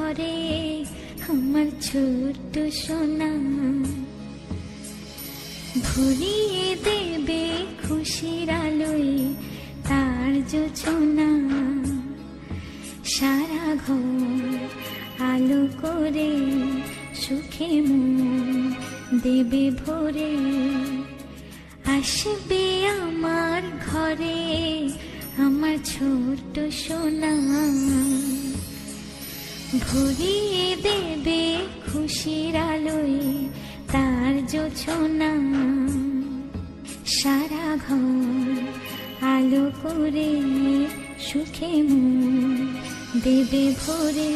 ঘরে আমার ছোট্ট সোনা, ভরিয়ে দেবে খুশির আলোয় তার জোছনা। সারা ঘর আলো করে সুখে মন দেবে ভরে, আসবে আমার ঘরে আমার ছোট্ট সোনা। ভরিয়ে দেবে খুশির আলোয় তার জোছনা। সারা ঘর আলো করে সুখে মন দেবে ভরে।